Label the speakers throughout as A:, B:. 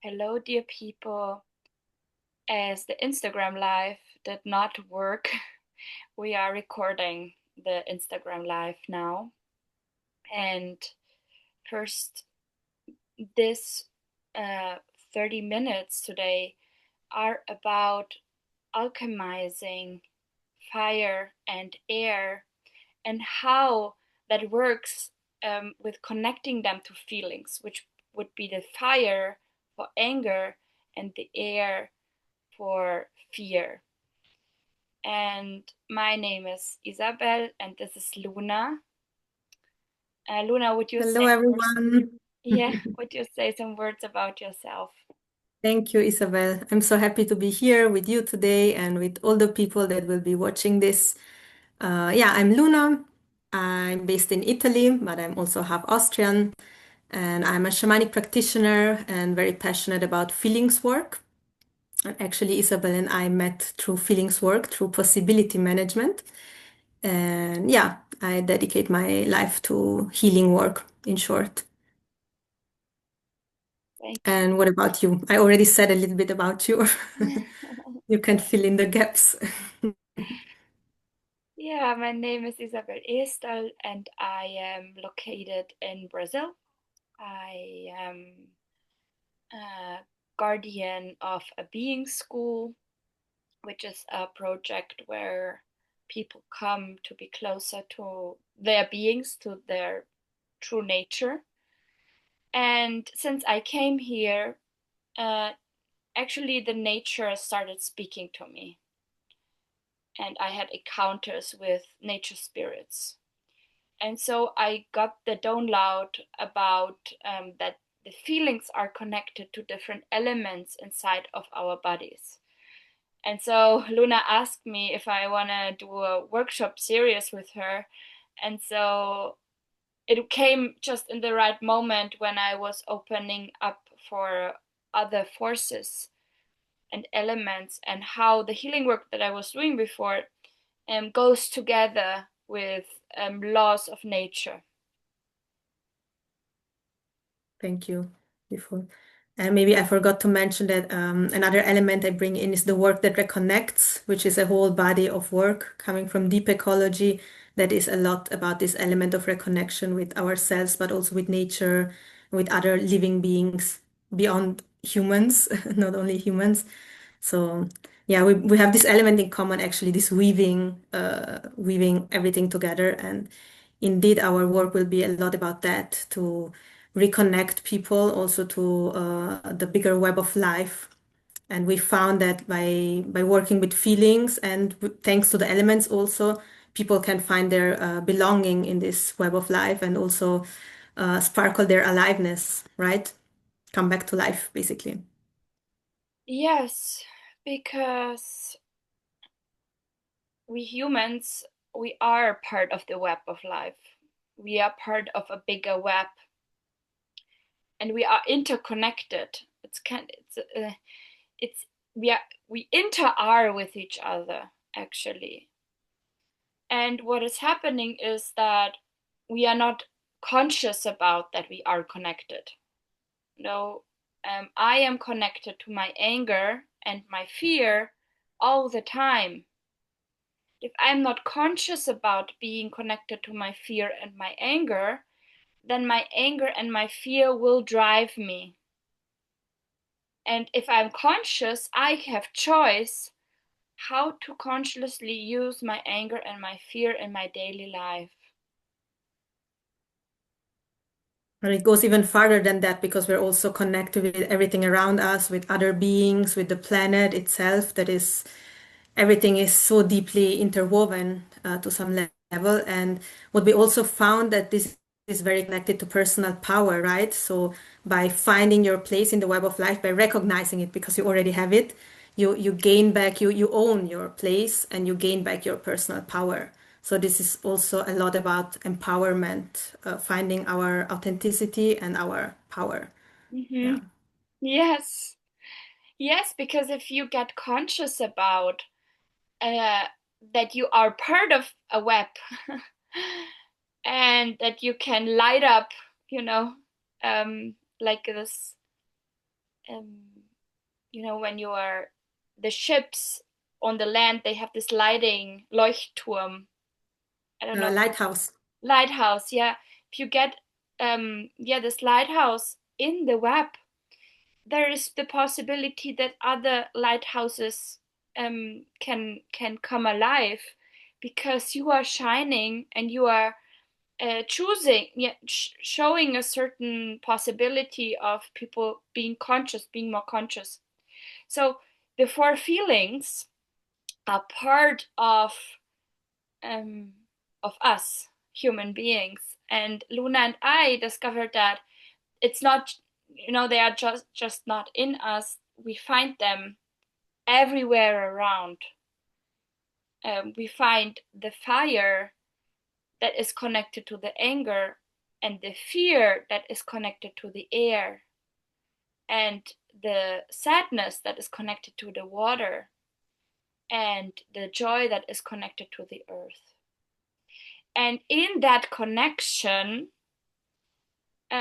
A: Hello, dear people. As the Instagram live did not work, we are recording the Instagram live now. And first, this uh, 30 minutes today are about alchemizing fire and air and how that works with connecting them to feelings, which would be the fire for anger and the air for fear. And my name is Isabel, and this is Luna. Luna, would you
B: Hello,
A: say first?
B: everyone.
A: Yeah, would you say some words about yourself?
B: Thank you, Isabel. I'm so happy to be here with you today and with all the people that will be watching this. Yeah, I'm Luna. I'm based in Italy, but I'm also half Austrian. And I'm a shamanic practitioner and very passionate about feelings work. And actually, Isabel and I met through feelings work, through possibility management. And yeah, I dedicate my life to healing work, in short.
A: Thank
B: And what about you? I already said a little bit about you.
A: you.
B: You can fill in the gaps.
A: Yeah, my name is Isabel Estel, and I am located in Brazil. I am a guardian of a being school, which is a project where people come to be closer to their beings, to their true nature. And since I came here, uh, actually the nature started speaking to me, and I had encounters with nature spirits. And so I got the download about that the feelings are connected to different elements inside of our bodies. And so Luna asked me if I want to do a workshop series with her. And so it came just in the right moment when I was opening up for other forces and elements, and how the healing work that I was doing before goes together with laws of nature.
B: Thank you. Beautiful. And maybe I forgot to mention that another element I bring in is the work that reconnects, which is a whole body of work coming from deep ecology that is a lot about this element of reconnection with ourselves, but also with nature, with other living beings beyond humans, not only humans. So yeah, we have this element in common, actually, this weaving everything together. And indeed, our work will be a lot about that to reconnect people also to the bigger web of life. And we found that by working with feelings and thanks to the elements also, people can find their belonging in this web of life and also sparkle their aliveness, right? Come back to life, basically.
A: Yes, because we humans, we are part of the web of life. We are part of a bigger web, and we are interconnected. It's we inter-are with each other, actually. And what is happening is that we are not conscious about that we are connected. No, I am connected to my anger and my fear all the time. If I'm not conscious about being connected to my fear and my anger, then my anger and my fear will drive me. And if I'm conscious, I have choice how to consciously use my anger and my fear in my daily life.
B: And it goes even farther than that because we're also connected with everything around us, with other beings, with the planet itself. That is, everything is so deeply interwoven to some level. And what we also found that this is very connected to personal power, right? So by finding your place in the web of life, by recognizing it because you already have it, you gain back, you own your place and you gain back your personal power. So this is also a lot about empowerment, finding our authenticity and our power.
A: Mm-hmm.
B: Yeah.
A: Yes, yes, because if you get conscious about uh, that you are part of a web and that you can light up, you know, like this. um, when you are the ships on the land, they have this lighting Leuchtturm. I don't know.
B: Lighthouse.
A: Lighthouse, yeah. If you get this lighthouse in the web, there is the possibility that other lighthouses can come alive because you are shining and you are choosing, yeah, showing a certain possibility of people being conscious, being more conscious. So the four feelings are part um, of us human beings. And Luna and I discovered that it's not, they are just not in us. We find them everywhere around. We find the fire that is connected to the anger, and the fear that is connected to the air, and the sadness that is connected to the water, and the joy that is connected to the earth. And in that connection,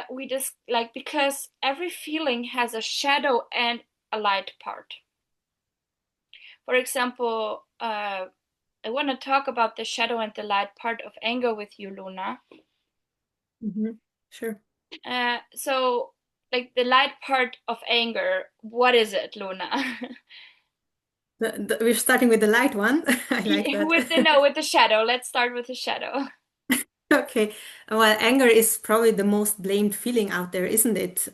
A: we just like, because every feeling has a shadow and a light part. For example, I want to talk about the shadow and the light part of anger with you, Luna.
B: Hmm. Sure.
A: So, like the light part of anger, what is it, Luna?
B: We're starting with the light one. I like that.
A: With the no, with the shadow. Let's start with the shadow.
B: Okay. Well, anger is probably the most blamed feeling out there, isn't it?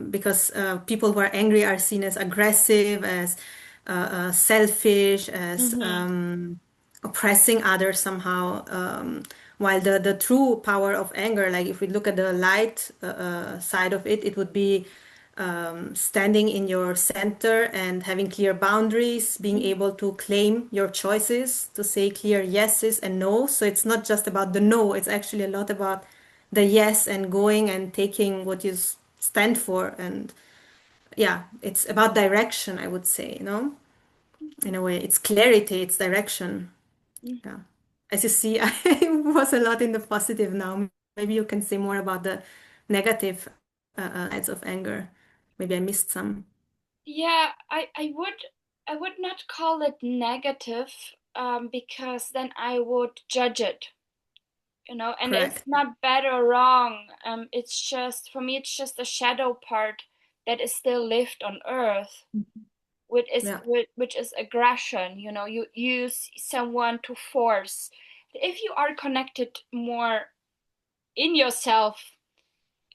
B: Because people who are angry are seen as aggressive, as selfish, as
A: Mm-hmm.
B: oppressing others somehow. While the true power of anger, like if we look at the light side of it, it would be standing in your center and having clear boundaries, being able to claim your choices, to say clear yeses and no. So it's not just about the no, it's actually a lot about the yes and going and taking what you stand for. And yeah, it's about direction, I would say, in a way. It's clarity, it's direction. Yeah. As you see, I was a lot in the positive now. Maybe you can say more about the negative sides of anger. Maybe I missed some.
A: Yeah, I would not call it negative, because then I would judge it, and it's
B: Correct.
A: not bad or wrong. It's just, for me, it's just a shadow part that is still lived on earth,
B: Yeah.
A: which is aggression. You use someone to force. If you are connected more in yourself,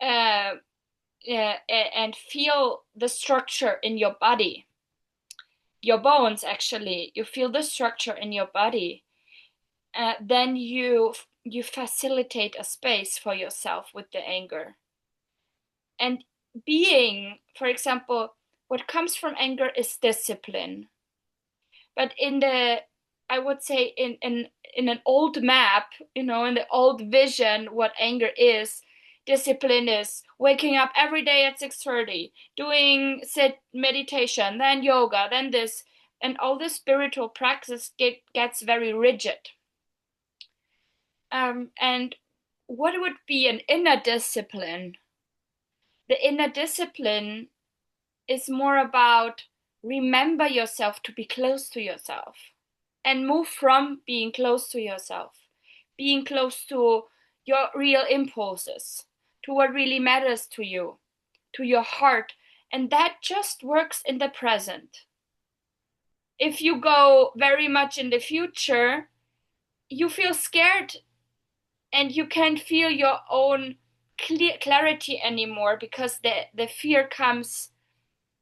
A: uh, and feel the structure in your body, your bones, actually, you feel the structure in your body, then you facilitate a space for yourself with the anger. And being, for example, what comes from anger is discipline. But I would say, in an old map, in the old vision, what anger is, discipline is waking up every day at 6:30, doing sit meditation, then yoga, then this, and all this spiritual practice gets very rigid. And what would be an inner discipline? The inner discipline is more about remember yourself to be close to yourself, and move from being close to yourself, being close to your real impulses, to what really matters to you, to your heart. And that just works in the present. If you go very much in the future, you feel scared, and you can't feel your own clarity anymore, because the fear comes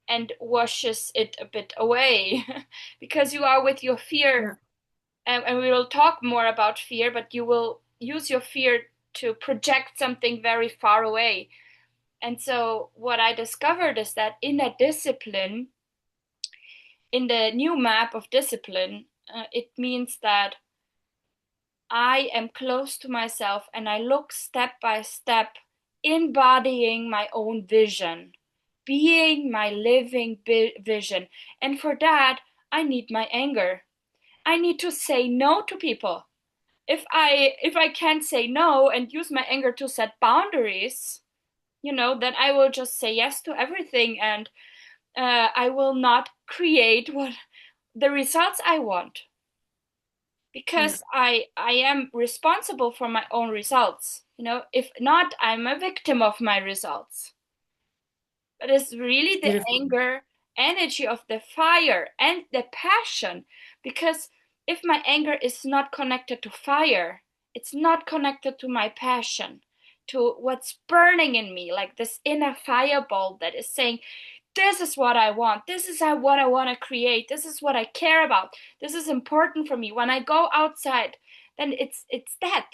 A: and washes it a bit away. Because you are with your fear.
B: Yeah.
A: And we will talk more about fear, but you will use your fear to project something very far away. And so what I discovered is that in a discipline, in the new map of discipline, it means that I am close to myself, and I look step by step, embodying my own vision, being my living vision. And for that, I need my anger. I need to say no to people. If I can't say no and use my anger to set boundaries, then I will just say yes to everything. And I will not create what the results I want,
B: Yeah,
A: because I am responsible for my own results. If not, I'm a victim of my results. But it's really the
B: beautiful.
A: anger energy of the fire and the passion. Because if my anger is not connected to fire, it's not connected to my passion, to what's burning in me, like this inner fireball that is saying, this is what I want. This is what I want to create. This is what I care about. This is important for me. When I go outside, then it's that.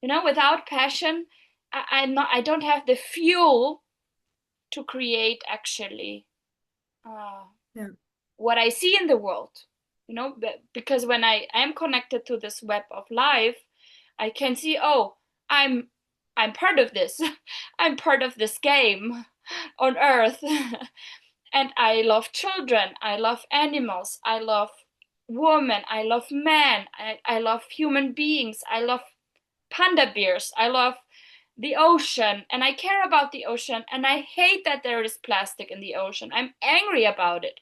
A: Without passion, I don't have the fuel to create actually uh,
B: Yeah,
A: what I see in the world. Because when I am connected to this web of life, I can see, oh, I'm part of this. I'm part of this game on Earth. And I love children, I love animals, I love women, I love men, I love human beings, I love panda bears, I love the ocean, and I care about the ocean, and I hate that there is plastic in the ocean. I'm angry about it.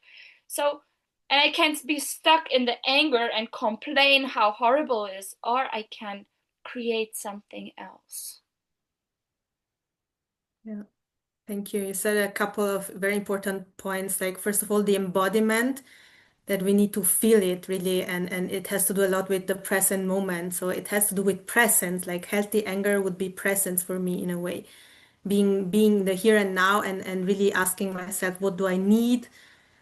A: So, and I can't be stuck in the anger and complain how horrible it is, or I can create something else.
B: yeah. Thank you. You said a couple of very important points. Like, first of all, the embodiment that we need to feel it really, and it has to do a lot with the present moment. So it has to do with presence. Like healthy anger would be presence for me in a way, being the here and now, and really asking myself, what do I need?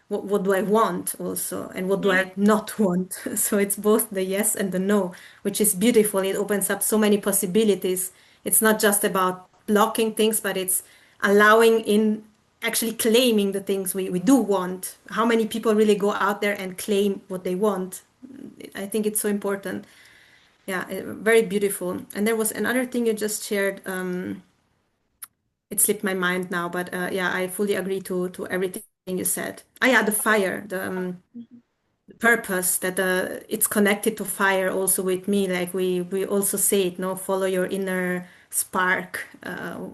B: What do I want also, and what do
A: Mm-hmm.
B: I not want? So it's both the yes and the no, which is beautiful. It opens up so many possibilities. It's not just about blocking things, but it's allowing in, actually claiming the things we do want. How many people really go out there and claim what they want? I think it's so important. Yeah, very beautiful. And there was another thing you just shared. It slipped my mind now, but yeah, I fully agree to everything you said. Ah, yeah, the fire, the purpose that it's connected to fire also with me. Like we also say it, no, follow your inner spark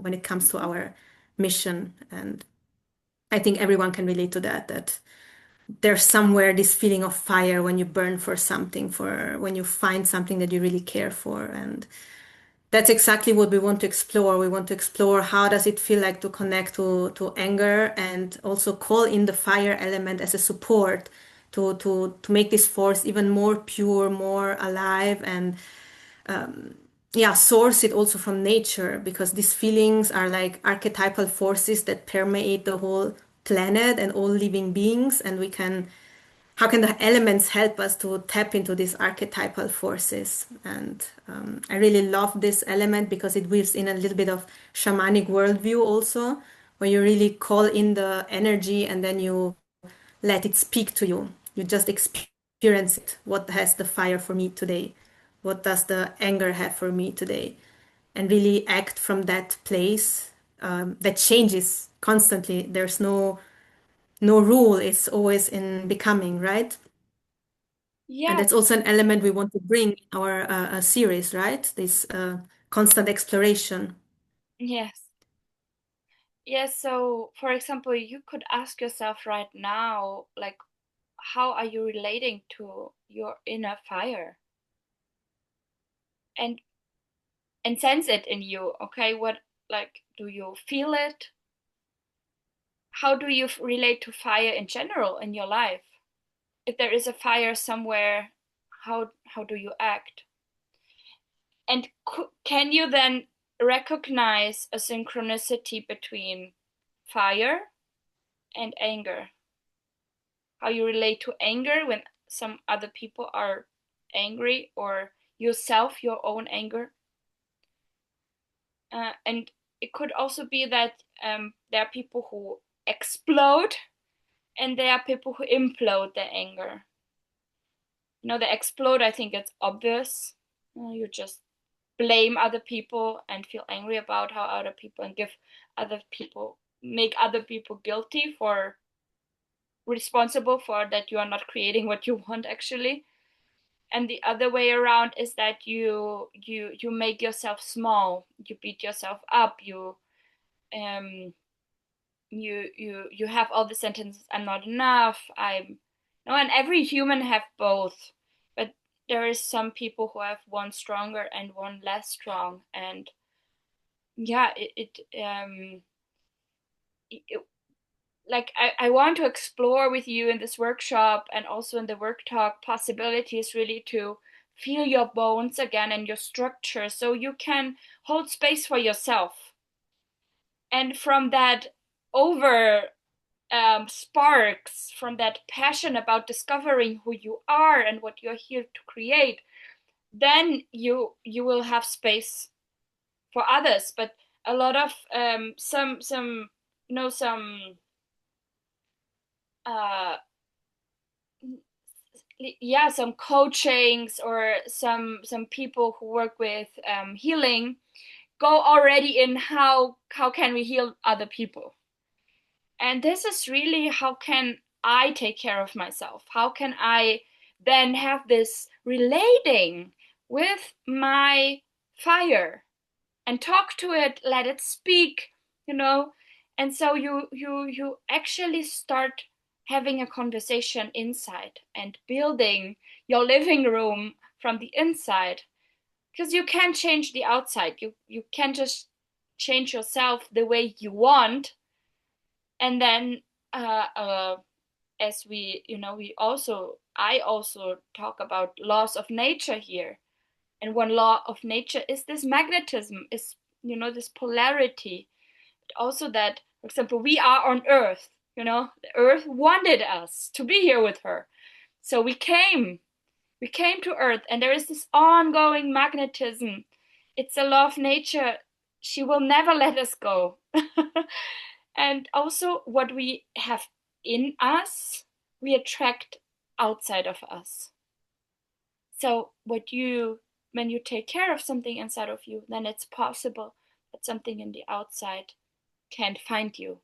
B: when it comes to our mission, and I think everyone can relate to that. That there's somewhere this feeling of fire when you burn for something, for when you find something that you really care for, and that's exactly what we want to explore. We want to explore how does it feel like to connect to anger, and also call in the fire element as a support to make this force even more pure, more alive, and yeah, source it also from nature, because these feelings are like archetypal forces that permeate the whole planet and all living beings, and we can how can the elements help us to tap into these archetypal forces? And I really love this element because it weaves in a little bit of shamanic worldview also, where you really call in the energy and then you let it speak to you. You just experience it. What has the fire for me today? What does the anger have for me today? And really act from that place that changes constantly. There's no rule. It's always in becoming, right? And
A: Yes,
B: that's also an element we want to bring in our series, right? This constant exploration.
A: yes. Yes, so for example, you could ask yourself right now, like, how are you relating to your inner fire? And sense it in you, okay? What, like, do you feel it? How do you relate to fire in general in your life? If there is a fire somewhere, how do you act? And can you then recognize a synchronicity between fire and anger? How you relate to anger when some other people are angry, or yourself, your own anger. And it could also be that there are people who explode, and there are people who implode their anger. The explode, I think it's obvious. You just blame other people and feel angry about how other people, and make other people guilty for, responsible for that you are not creating what you want actually. And the other way around is that you make yourself small, you beat yourself up, you um you have all the sentences, I'm not enough, I'm no, and every human have both, but there is some people who have one stronger and one less strong. And yeah, it like I want to explore with you in this workshop and also in the work talk possibilities really to feel your bones again and your structure so you can hold space for yourself. And from that over sparks, from that passion about discovering who you are and what you're here to create, then you will have space for others. But a lot of some some uh yeah, some coachings or some people who work with healing go already in how can we heal other people. And this is really how can I take care of myself, how can I then have this relating with my fire and talk to it, let it speak, you know. And so you actually start having a conversation inside and building your living room from the inside, because you can't change the outside. You can't just change yourself the way you want. And then as we also I also talk about laws of nature here. And one law of nature is this magnetism, is this polarity. But also that, for example, we are on Earth. The Earth wanted us to be here with her, so we came to Earth, and there is this ongoing magnetism. It's a law of nature. She will never let us go. And also, what we have in us, we attract outside of us. So when you take care of something inside of you, then it's possible that something in the outside can find you.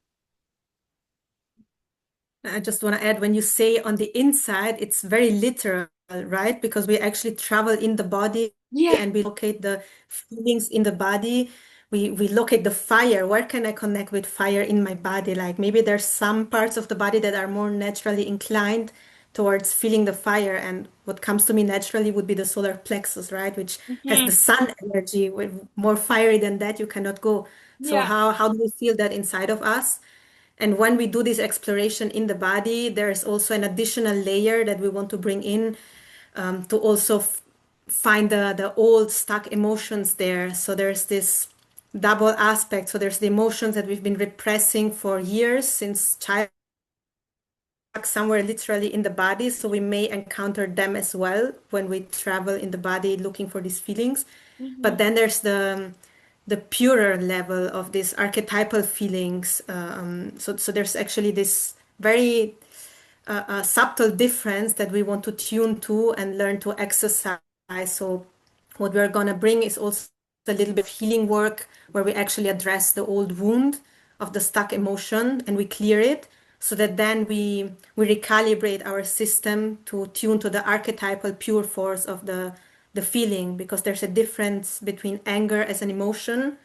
B: I just want to add, when you say on the inside, it's very literal, right? Because we actually travel in the body
A: Yeah.
B: and we locate the feelings in the body. We locate the fire. Where can I connect with fire in my body? Like maybe there's some parts of the body that are more naturally inclined towards feeling the fire. And what comes to me naturally would be the solar plexus, right? Which has the
A: Mm-hmm.
B: sun energy. With more fiery than that, you cannot go. So
A: Yeah.
B: how do we feel that inside of us? And when we do this exploration in the body, there's also an additional layer that we want to bring in, to also find the old stuck emotions there. So there's this double aspect. So there's the emotions that we've been repressing for years since childhood, somewhere literally in the body. So we may encounter them as well when we travel in the body looking for these feelings.
A: Mm-hmm.
B: But then there's the purer level of these archetypal feelings. So there's actually this very subtle difference that we want to tune to and learn to exercise. So what we're gonna bring is also a little bit of healing work where we actually address the old wound of the stuck emotion and we clear it, so that then we recalibrate our system to tune to the archetypal pure force of the feeling, because there's a difference between anger as an emotion,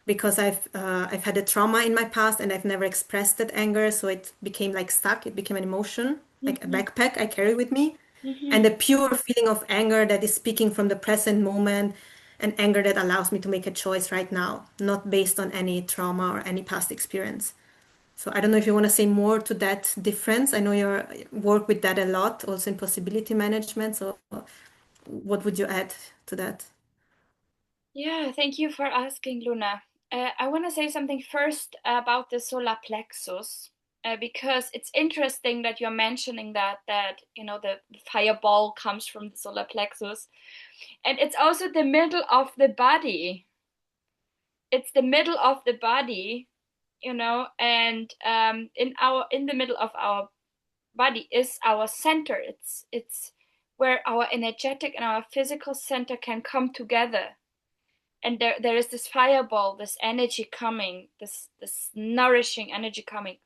B: because I've had a trauma in my past and I've never expressed that anger, so it became like stuck. It became an emotion, like a
A: Mm-hmm.
B: backpack I carry with me,
A: Mm-hmm.
B: and a pure feeling of anger that is speaking from the present moment, and anger that allows me to make a choice right now, not based on any trauma or any past experience. So I don't know if you want to say more to that difference. I know you work with that a lot, also in possibility management. So what would you add to that?
A: Yeah, thank you for asking, Luna. I want to say something first about the solar plexus, because it's interesting that you're mentioning that the fireball comes from the solar plexus, and it's also the middle of the body. It's the middle of the body, and in the middle of our body is our center. It's where our energetic and our physical center can come together. And there is this fireball, this energy coming, this nourishing energy coming.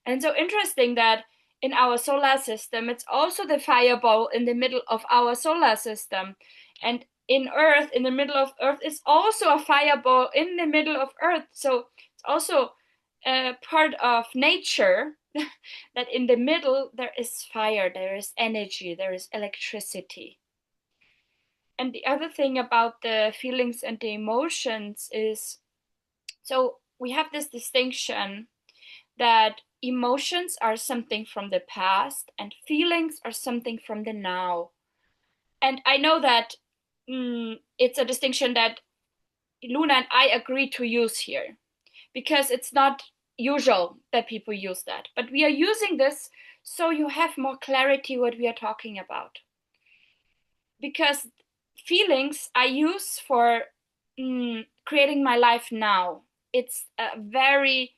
A: And so interesting that in our solar system, it's also the fireball in the middle of our solar system. And in Earth, in the middle of Earth, is also a fireball in the middle of Earth. So it's also part of nature that in the middle there is fire, there is energy, there is electricity. And the other thing about the feelings and the emotions is, so we have this distinction that emotions are something from the past and feelings are something from the now. And I know that it's a distinction that Luna and I agree to use here because it's not usual that people use that. But we are using this so you have more clarity what we are talking about. Because feelings I use for creating my life now. It's a very,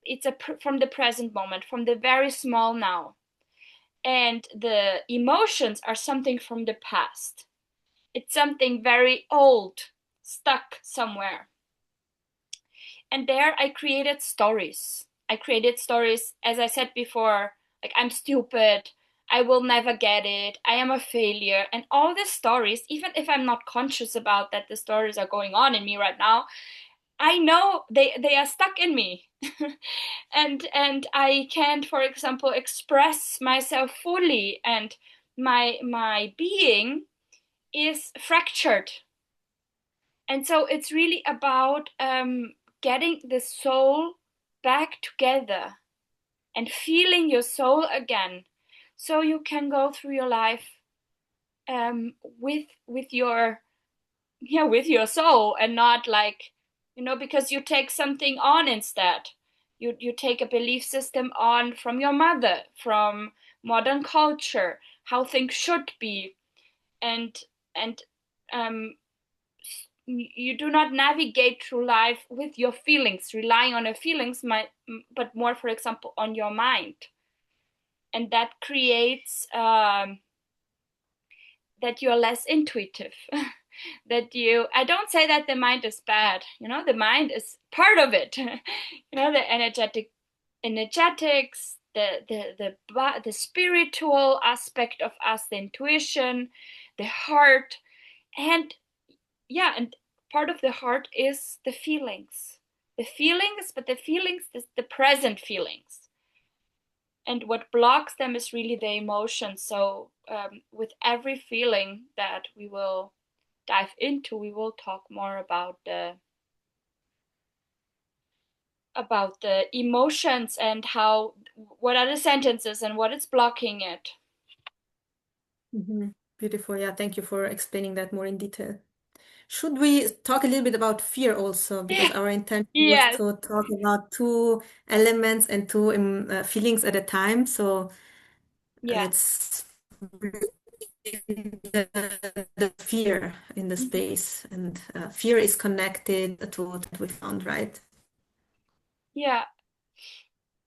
A: it's a from the present moment, from the very small now. And the emotions are something from the past. It's something very old, stuck somewhere. And there I created stories. I created stories, as I said before, like I'm stupid, I will never get it, I am a failure. And all these stories, even if I'm not conscious about that the stories are going on in me right now, I know they are stuck in me. And I can't, for example, express myself fully, and my being is fractured. And so it's really about getting the soul back together and feeling your soul again, so you can go through your life with your, yeah, with your soul, and not like, because you take something on instead. You take a belief system on from your mother, from modern culture, how things should be. And and um you do not navigate through life with your feelings, relying on your feelings, but more, for example, on your mind. And that creates that you're less intuitive. That you, I don't say that the mind is bad, the mind is part of it. The energetics, the spiritual aspect of us, the intuition, the heart. And yeah, and part of the heart is the feelings. The feelings, but the feelings, the present feelings. And what blocks them is really the emotions. So with every feeling that we will dive into, we will talk more about the emotions and how, what are the sentences and what is blocking it.
B: Mhm. Beautiful. Yeah, thank you for explaining that more in detail. Should we talk a little bit about fear also? Because our intention was
A: Yes.
B: to talk about two elements and two feelings at a time. So
A: Yeah.
B: let's the fear in the space, and fear is connected to that we found, right?
A: Yeah.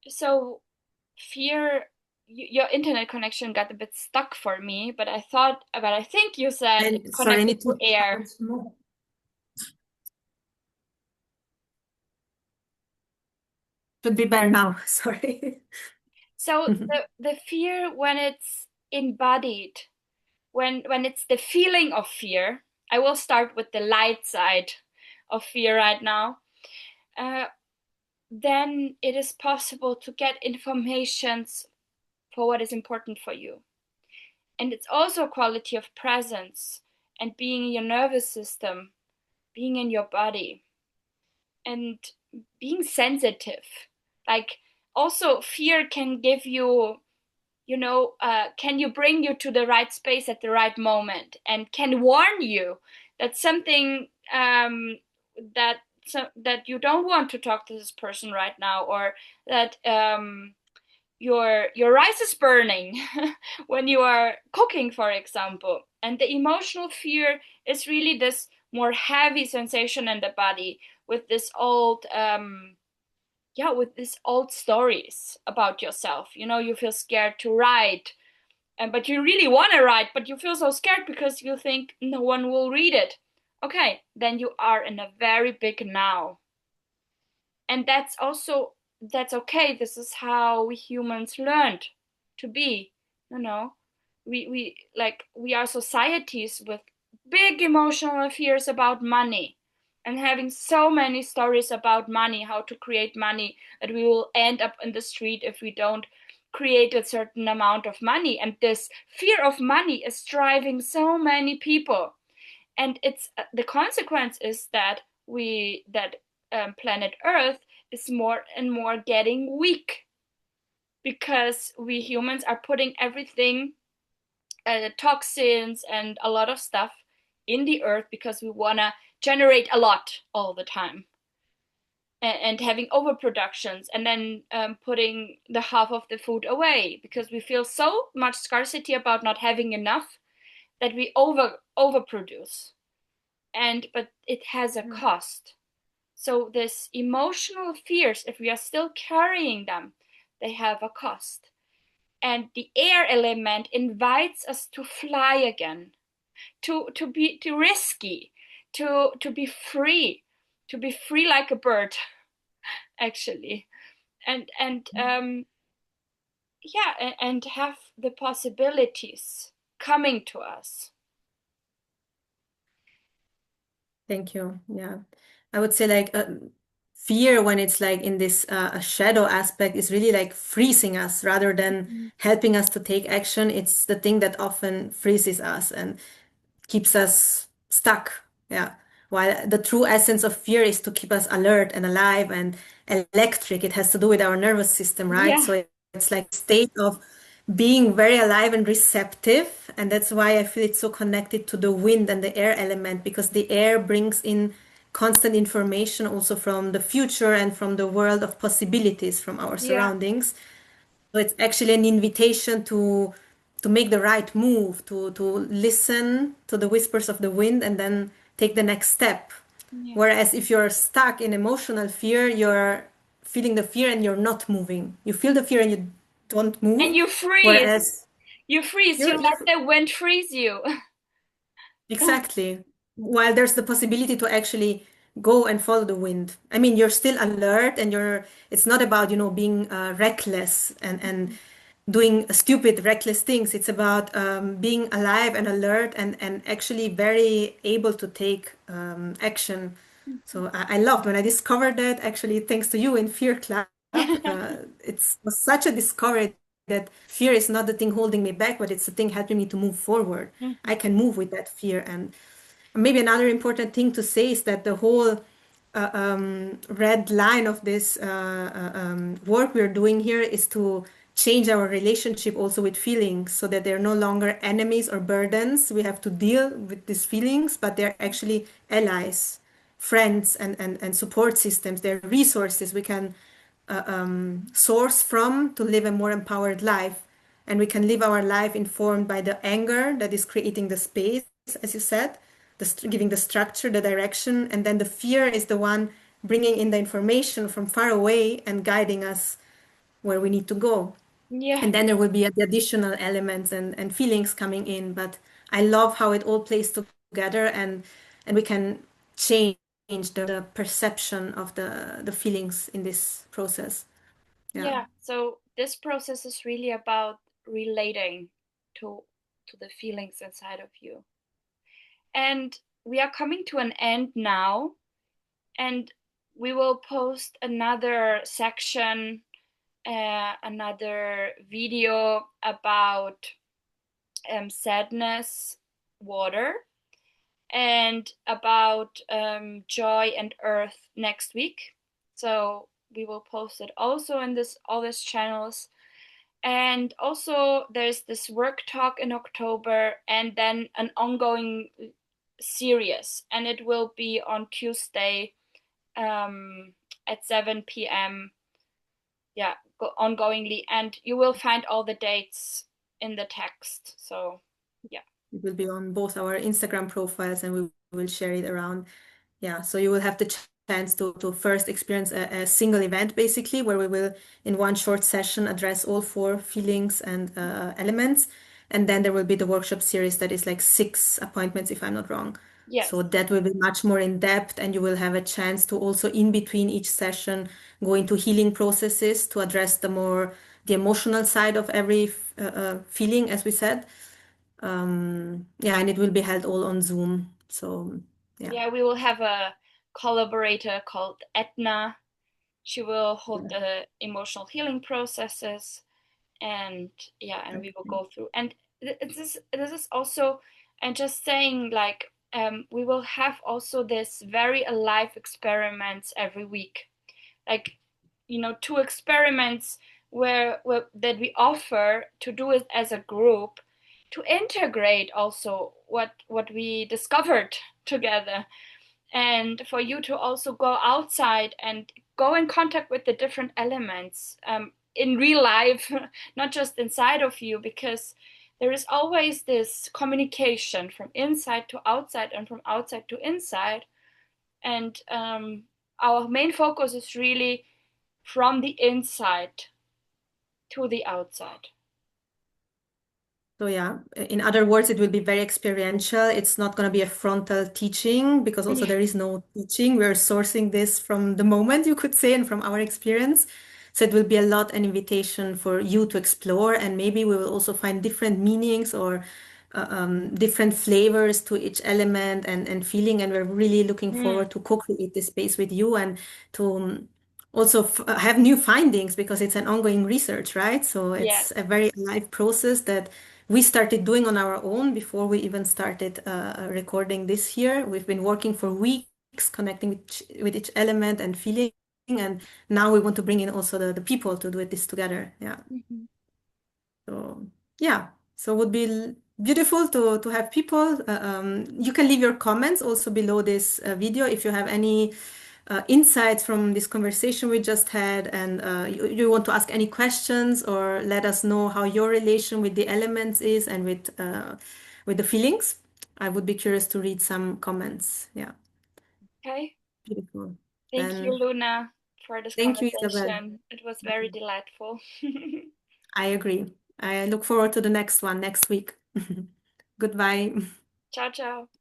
A: So fear, your internet connection got a bit stuck for me, but I think you said it's
B: And sorry, I
A: connected
B: need
A: to
B: to
A: air.
B: charge more. Should be better now. Sorry.
A: So the fear, when it's embodied, when it's the feeling of fear, I will start with the light side of fear right now. Uh, then it is possible to get informations for what is important for you. And it's also a quality of presence and being in your nervous system, being in your body, and being sensitive. Like, also, fear can give you, can you bring you to the right space at the right moment, and can warn you that something that that you don't want to talk to this person right now, or that your rice is burning when you are cooking, for example. And the emotional fear is really this more heavy sensation in the body, with this old yeah, with these old stories about yourself. You feel scared to write, and but you really want to write, but you feel so scared because you think no one will read it. Okay, then you are in a very big now. And that's okay. This is how we humans learned to be. you know we are societies with big emotional fears about money, and having so many stories about money, how to create money, that we will end up in the street if we don't create a certain amount of money. And this fear of money is driving so many people. And it's the consequence is that planet Earth is more and more getting weak, because we humans are putting everything, toxins and a lot of stuff in the earth, because we want to generate a lot all the time, and having overproductions, and then putting the half of the food away because we feel so much scarcity about not having enough, that we overproduce. And but it has a cost. So this emotional fears, if we are still carrying them, they have a cost. And the air element invites us to fly again, to be too risky, to be free, to be free like a bird, actually. And yeah, and have the possibilities coming to us.
B: Thank you. Yeah. I would say like fear when it's like in this a shadow aspect is really like freezing us rather than
A: Mhm.
B: helping us to take action. It's the thing that often freezes us and keeps us stuck. Yeah. While the true essence of fear is to keep us alert and alive and electric. It has to do with our nervous system, right?
A: Yeah,
B: So it's like state of being very alive and receptive. And that's why I feel it's so connected to the wind and the air element, because the air brings in constant information also from the future and from the world of possibilities from our
A: yeah,
B: surroundings. So it's actually an invitation to make the right move, to listen to the whispers of the wind and then take the next step.
A: yeah.
B: Whereas if you're stuck in emotional fear, you're feeling the fear and you're not moving. You feel the fear and you don't
A: And
B: move.
A: you freeze.
B: Whereas
A: You freeze. You let
B: you're
A: the wind freeze you.
B: exactly. While there's the possibility to actually go and follow the wind. I mean, you're still alert and it's not about, being reckless and doing stupid, reckless things. It's about being alive and alert and actually very able to take action. So I loved when I discovered that, actually, thanks to you in Fear Club. It was such a discovery that fear is not the thing holding me back, but it's the thing helping me to move forward. I can move with that fear. And maybe another important thing to say is that the whole red line of this work we're doing here is to change our relationship also with feelings so that they're no longer enemies or burdens. We have to deal with these feelings, but they're actually allies, friends, and support systems. They're resources we can source from to live a more empowered life. And we can live our life informed by the anger that is creating the space, as you said, giving the structure, the direction, and then the fear is the one bringing in the information from far away and guiding us where we need to go.
A: Yeah,
B: And then there will be the additional elements and feelings coming in. But I love how it all plays together, and we can change the perception of the feelings in this process. Yeah.
A: yeah. So this process is really about relating to to the feelings inside of you. And we are coming to an end now, and we will post another section, another video about sadness, water, and about joy and earth next week. So we will post it also in this all these channels. And also there's this work talk in October, and then an ongoing series, and it will be on Tuesday, at 7 p.m. Yeah, ongoingly, and you will find all the dates in the text. So yeah.
B: It will be on both our Instagram profiles and we will share it around. Yeah, so you will have the chance to first experience a single event basically, where we will, in one short session, address all four feelings and elements. And then there will be the workshop series that is like 6 appointments, if I'm not wrong.
A: Yes.
B: So that will be much more in depth, and you will have a chance to also, in between each session, go into healing processes to address the emotional side of every feeling, as we said. Yeah, and it will be held all on Zoom. So yeah,
A: Yeah, we will have a collaborator called Etna. She will hold the emotional healing processes, and yeah, and we will go through. And this is also, and just saying like, we will have also this very alive experiments every week, like, two experiments where that we offer to do it as a group, to integrate also what we discovered together, and for you to also go outside and go in contact with the different elements, in real life, not just inside of you, because there is always this communication from inside to outside and from outside to inside. And our main focus is really from the inside to the outside.
B: So yeah, in other words, it will be very experiential. It's not going to be a frontal teaching because also
A: Yeah.
B: there is no teaching. We're sourcing this from the moment, you could say, and from our experience. So it will be a lot an invitation for you to explore, and maybe we will also find different meanings or different flavors to each element and feeling. And we're really looking
A: Mm,
B: forward to co-create this space with you and to also have new findings because it's an ongoing research, right? So
A: yes.
B: it's a very alive process that we started doing on our own before we even started recording this year. We've been working for weeks, connecting with each element and feeling, and now we want to bring in also the people to do it this together. Yeah.
A: Mhm.
B: So yeah, so it would be beautiful to have people. You can leave your comments also below this video if you have any insights from this conversation we just had, and you want to ask any questions or let us know how your relation with the elements is and with the feelings. I would be curious to read some comments. Yeah,
A: Okay.
B: beautiful.
A: Thank you,
B: Then
A: Luna, for this
B: thank you, Isabel.
A: conversation. It was very delightful.
B: I agree. I look forward to the next one next week. Goodbye.
A: Ciao, ciao.